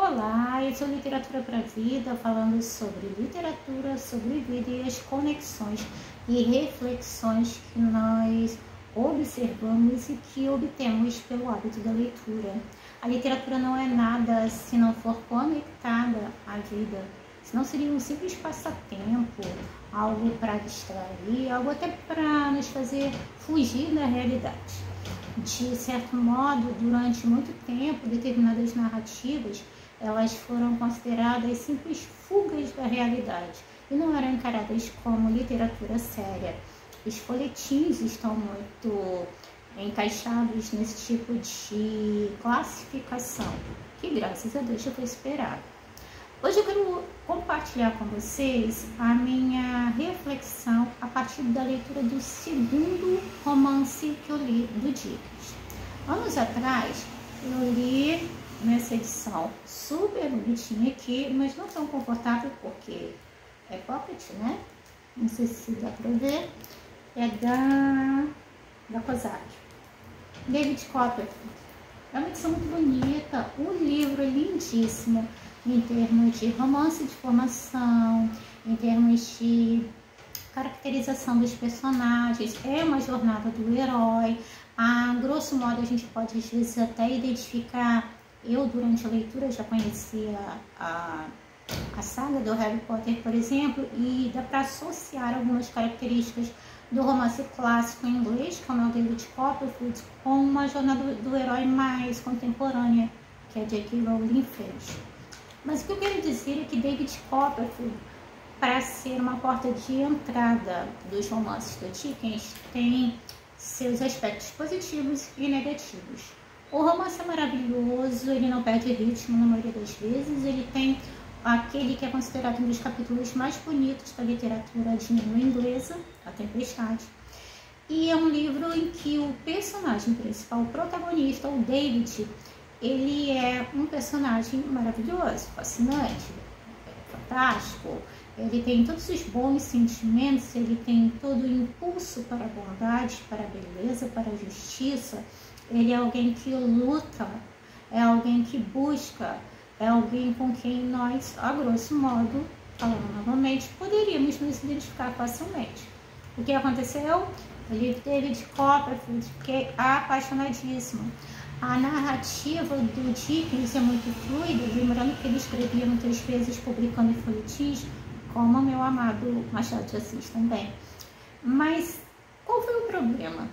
Olá, eu sou Literatura para a Vida, falando sobre literatura, sobre vida e as conexões e reflexões que nós observamos e que obtemos pelo hábito da leitura. A literatura não é nada se não for conectada à vida, senão seria um simples passatempo, algo para distrair, algo até para nos fazer fugir da realidade. De certo modo, durante muito tempo, determinadas narrativas elas foram consideradas simples fugas da realidade e não eram encaradas como literatura séria. Os folhetins estão muito encaixados nesse tipo de classificação, que graças a Deus já foi esperado. Hoje eu quero compartilhar com vocês a minha reflexão a partir da leitura do segundo romance que eu li do Dickens. Anos atrás, eu li nessa edição super bonitinha aqui, mas não tão confortável porque é pocket, né? Não sei se dá pra ver. É da Kozak. David Copperfield. É uma edição muito bonita. O livro é lindíssimo em termos de romance de formação, em termos de caracterização dos personagens. É uma jornada do herói. A grosso modo, a gente pode às vezes até identificar. Eu, durante a leitura, já conhecia a saga do Harry Potter, por exemplo, e dá para associar algumas características do romance clássico em inglês, como é o David Copperfield, com uma jornada do herói mais contemporânea, que a J.K. Rowling fez. Mas o que eu quero dizer é que David Copperfield, para ser uma porta de entrada dos romances do Dickens, tem seus aspectos positivos e negativos. O romance é maravilhoso, ele não perde ritmo na maioria das vezes, ele tem aquele que é considerado um dos capítulos mais bonitos da literatura de língua inglesa, A Tempestade. E é um livro em que o personagem principal, o protagonista, o David, ele é um personagem maravilhoso, fascinante, fantástico. Ele tem todos os bons sentimentos, ele tem todo o impulso para a bondade, para a beleza, para a justiça. Ele é alguém que luta, é alguém que busca, é alguém com quem nós, a grosso modo, falando novamente, poderíamos nos identificar facilmente. O que aconteceu? Ele teve de Copperfield, que é apaixonadíssimo. A narrativa do Dickens é muito fluida, lembrando que ele escrevia muitas vezes publicando em folhetins, como meu amado Machado de Assis também. Mas qual foi o problema?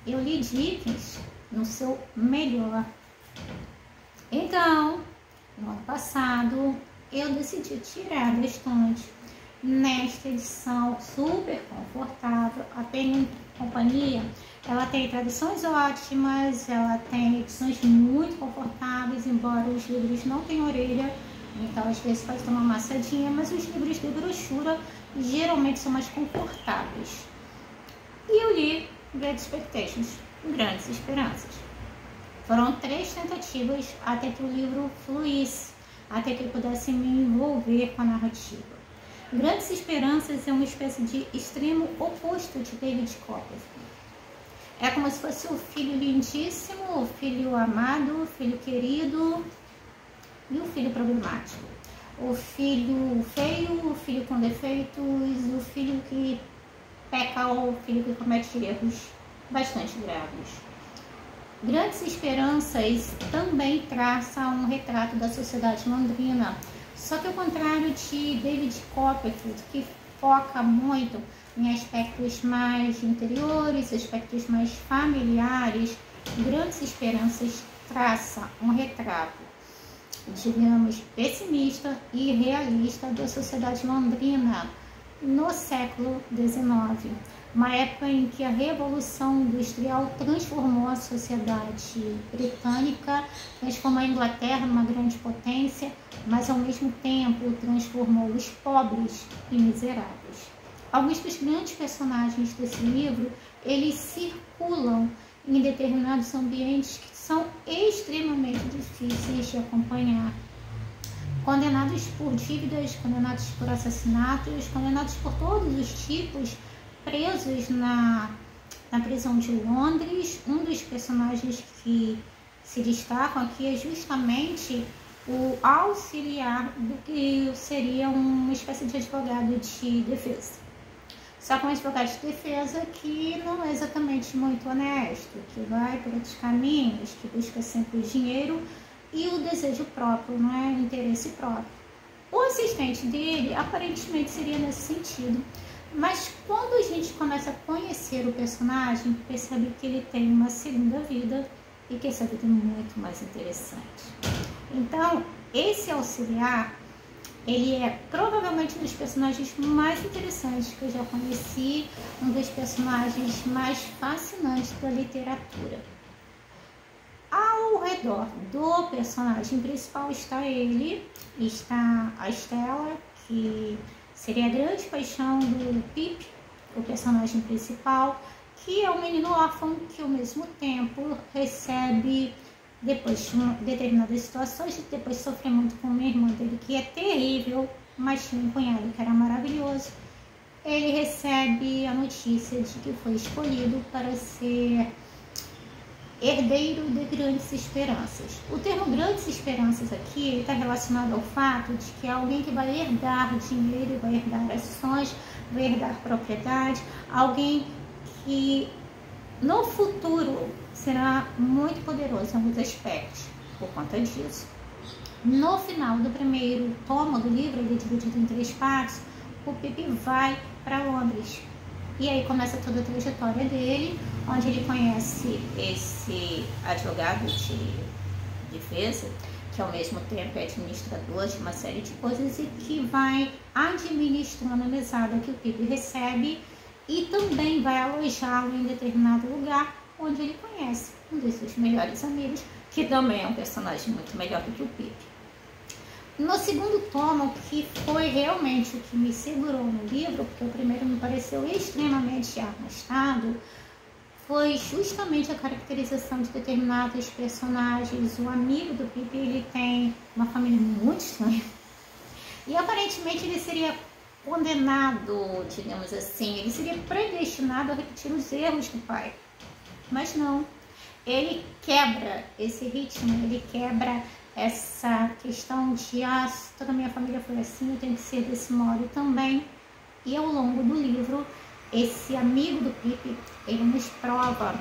Eu li Dickens no seu melhor. Então, no ano passado, eu decidi tirar da estante nesta edição super confortável. A Penguin Companhia, ela tem traduções ótimas, ela tem edições muito confortáveis, embora os livros não tenham orelha, então às vezes pode tomar uma amassadinha, mas os livros de brochura geralmente são mais confortáveis. E eu li Great Expectations, Grandes Esperanças. Foram 3 tentativas até que o livro fluísse, até que eu pudesse me envolver com a narrativa. Grandes Esperanças é uma espécie de extremo oposto de David Copperfield. É como se fosse o filho lindíssimo, o filho amado, o filho querido e o filho problemático. O filho feio, o filho com defeitos, o filho que peca ou o filho que comete erros bastante graves. Grandes Esperanças também traça um retrato da sociedade londrina, só que ao contrário de David Copperfield, que foca muito em aspectos mais interiores, aspectos mais familiares, Grandes Esperanças traça um retrato, digamos, pessimista e realista da sociedade londrina no século XIX, uma época em que a Revolução Industrial transformou a sociedade britânica, transformou a Inglaterra numa grande potência, mas ao mesmo tempo transformou os pobres em miseráveis. Alguns dos grandes personagens desse livro, eles circulam em determinados ambientes que são extremamente difíceis de acompanhar. Condenados por dívidas, condenados por assassinatos, condenados por todos os tipos, presos na prisão de Londres. Um dos personagens que se destacam aqui é justamente o auxiliar do que seria uma espécie de advogado de defesa. Só que um advogado de defesa que não é exatamente muito honesto, que vai por outros caminhos, que busca sempre o dinheiro e o desejo próprio, não é? O interesse próprio. O assistente dele aparentemente seria nesse sentido, mas quando a gente começa a conhecer o personagem, percebe que ele tem uma segunda vida e que essa vida é muito mais interessante. Então, esse auxiliar, ele é provavelmente um dos personagens mais interessantes que eu já conheci, um dos personagens mais fascinantes da literatura. Ao redor do personagem principal está ele, está a Stella, que seria a grande paixão do Pip, o personagem principal, que é um menino órfão que ao mesmo tempo recebe, depois de determinadas situações, depois de sofrer muito com uma irmã dele que é terrível, mas tinha um cunhado que era maravilhoso, ele recebe a notícia de que foi escolhido para ser herdeiro de grandes esperanças. O termo grandes esperanças aqui está relacionado ao fato de que é alguém que vai herdar dinheiro, vai herdar ações, vai herdar propriedade, alguém que no futuro será muito poderoso em alguns aspectos por conta disso. No final do primeiro tomo do livro, ele é dividido em 3 partes, o Pip vai para Londres. E aí começa toda a trajetória dele, onde ele conhece esse advogado de defesa, que ao mesmo tempo é administrador de uma série de coisas e que vai administrando a mesada que o Pip recebe e também vai alojá-lo em determinado lugar, onde ele conhece um dos seus melhores amigos, que também é um personagem muito melhor do que o Pip. No segundo tomo, que foi realmente o que me segurou no livro, porque o primeiro me pareceu extremamente arrastado, foi justamente a caracterização de determinados personagens. O amigo do Pip, ele tem uma família muito estranha. E aparentemente ele seria condenado, digamos assim, ele seria predestinado a repetir os erros do pai. Mas não, ele quebra esse ritmo, ele quebra essa questão de toda a minha família foi assim, eu tenho que ser desse modo também. E ao longo do livro, esse amigo do Pip, ele nos prova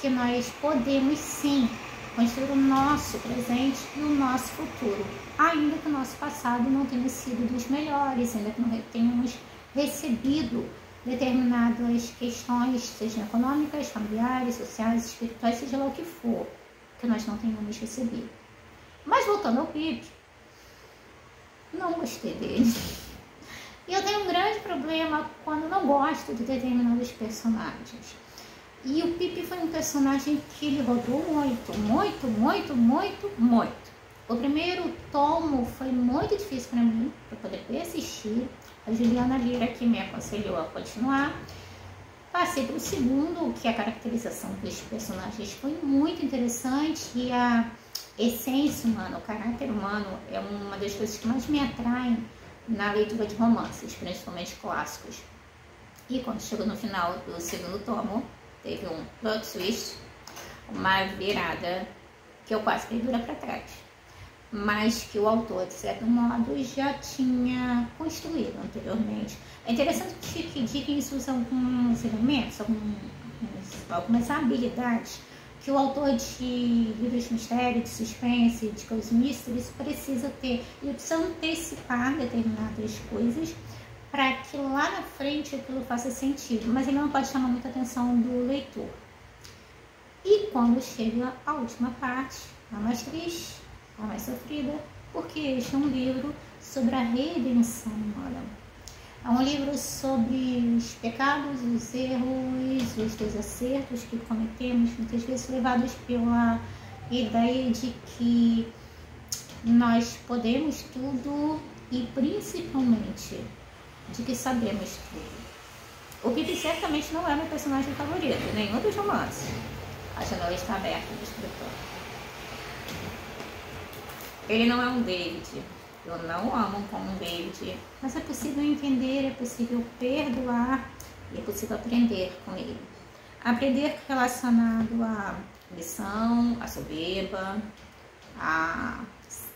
que nós podemos sim construir o nosso presente e o nosso futuro, ainda que o nosso passado não tenha sido dos melhores, ainda que não tenhamos recebido determinadas questões, sejam econômicas, familiares, sociais, espirituais, seja lá o que for, que nós não tenhamos recebido. Mas voltando ao Pip, não gostei dele. E eu tenho um grande problema quando não gosto de determinados personagens. E o Pip foi um personagem que ele rodou muito. O primeiro tomo foi muito difícil para mim, para poder persistir. A Juliana Lira que me aconselhou a continuar. Passei para o segundo, que a caracterização dos personagens foi muito interessante e a essência humana, o caráter humano é uma das coisas que mais me atraem na leitura de romances, principalmente clássicos. E quando chegou no final do segundo tomo, teve um plot twist, uma virada que eu quase caí dura para trás, mas que o autor, de certo modo, já tinha construído anteriormente. É interessante que Dickens usa alguns elementos, algumas habilidades que o autor de livros de mistério, de suspense, de coisas místicas precisa ter. Ele precisa antecipar determinadas coisas para que lá na frente aquilo faça sentido, mas ele não pode chamar muita atenção do leitor. E quando chega a última parte, a mais triste, a mais sofrida, porque este é um livro sobre a redenção humana. É um livro sobre os pecados, os erros, os desacertos que cometemos, muitas vezes levados pela ideia de que nós podemos tudo e principalmente de que sabemos tudo. O Pip certamente não é meu personagem favorito, nenhum dos romances. A janela está aberta do escritor. Ele não é um David. Eu não amo como um David, mas é possível entender, é possível perdoar e é possível aprender com ele. Aprender relacionado à ambição, à soberba, a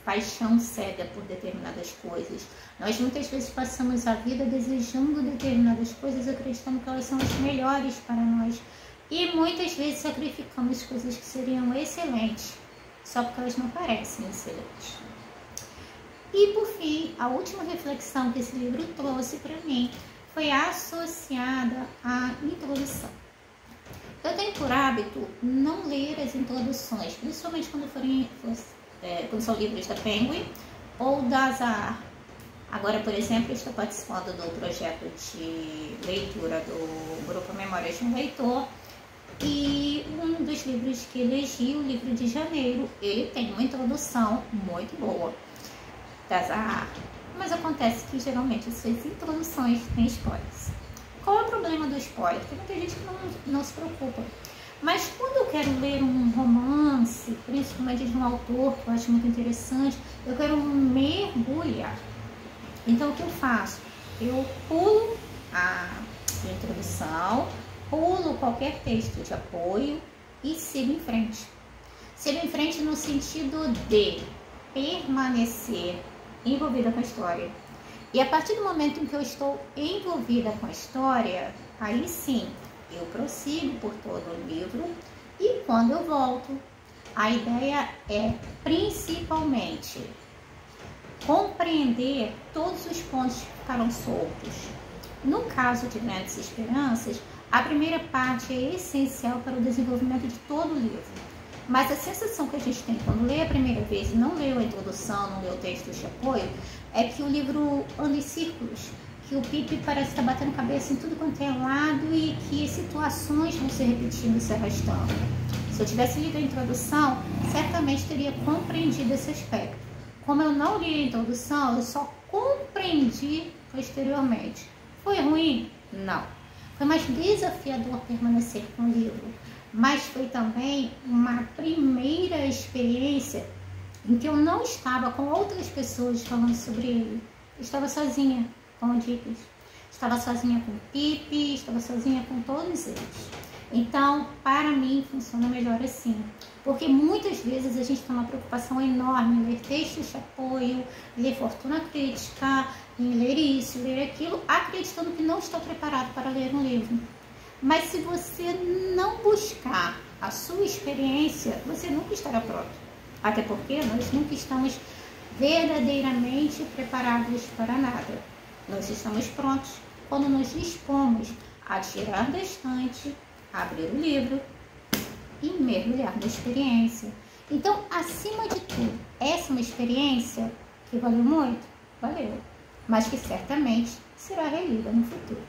paixão cega por determinadas coisas. Nós muitas vezes passamos a vida desejando determinadas coisas, acreditando que elas são as melhores para nós. E muitas vezes sacrificamos coisas que seriam excelentes, só porque elas não parecem excelentes. E por fim, a última reflexão que esse livro trouxe para mim foi associada à introdução. Eu tenho por hábito não ler as introduções, principalmente quando são livros da Penguin ou da Azahar. Agora, por exemplo, estou participando do projeto de leitura do Grupo Memórias de um Leitor, e um dos livros que elegi, o livro de janeiro, ele tem uma introdução muito boa da Azahar. Mas acontece que geralmente essas introduções têm spoilers. Qual é o problema do spoiler? Tem muita gente que não se preocupa. Mas quando eu quero ler um romance, principalmente de um autor que eu acho muito interessante, eu quero mergulhar. Então o que eu faço? Eu pulo a introdução, pulo qualquer texto de apoio e sigo em frente. Sigo em frente no sentido de permanecer envolvida com a história. E a partir do momento em que eu estou envolvida com a história, aí sim, eu prossigo por todo o livro, e quando eu volto, a ideia é principalmente compreender todos os pontos que ficaram soltos. No caso de Grandes Esperanças, a primeira parte é essencial para o desenvolvimento de todo o livro. Mas a sensação que a gente tem quando lê a primeira vez e não leu a introdução, não leu o texto de apoio, é que o livro anda em círculos, que o Pipe parece estar batendo cabeça em tudo quanto é lado e que situações vão se repetindo e se arrastando. Se eu tivesse lido a introdução, certamente teria compreendido esse aspecto. Como eu não li a introdução, eu só compreendi posteriormente. Foi ruim? Não. Foi mais desafiador permanecer com o livro, mas foi também uma primeira experiência em que eu não estava com outras pessoas falando sobre ele. Eu estava sozinha com o Dicas, estava sozinha com o Pipe, estava sozinha com todos eles. Então, para mim, funciona melhor assim. Porque muitas vezes a gente tem uma preocupação enorme em ler textos de apoio, ler fortuna crítica, em ler isso, ler aquilo, acreditando que não está preparado para ler um livro. Mas se você não buscar a sua experiência, você nunca estará pronto. Até porque nós nunca estamos verdadeiramente preparados para nada. Nós estamos prontos quando nos dispomos a tirar da estante, abrir o livro e mergulhar na experiência. Então, acima de tudo, essa é uma experiência que valeu muito? Valeu. Mas que certamente será relida no futuro.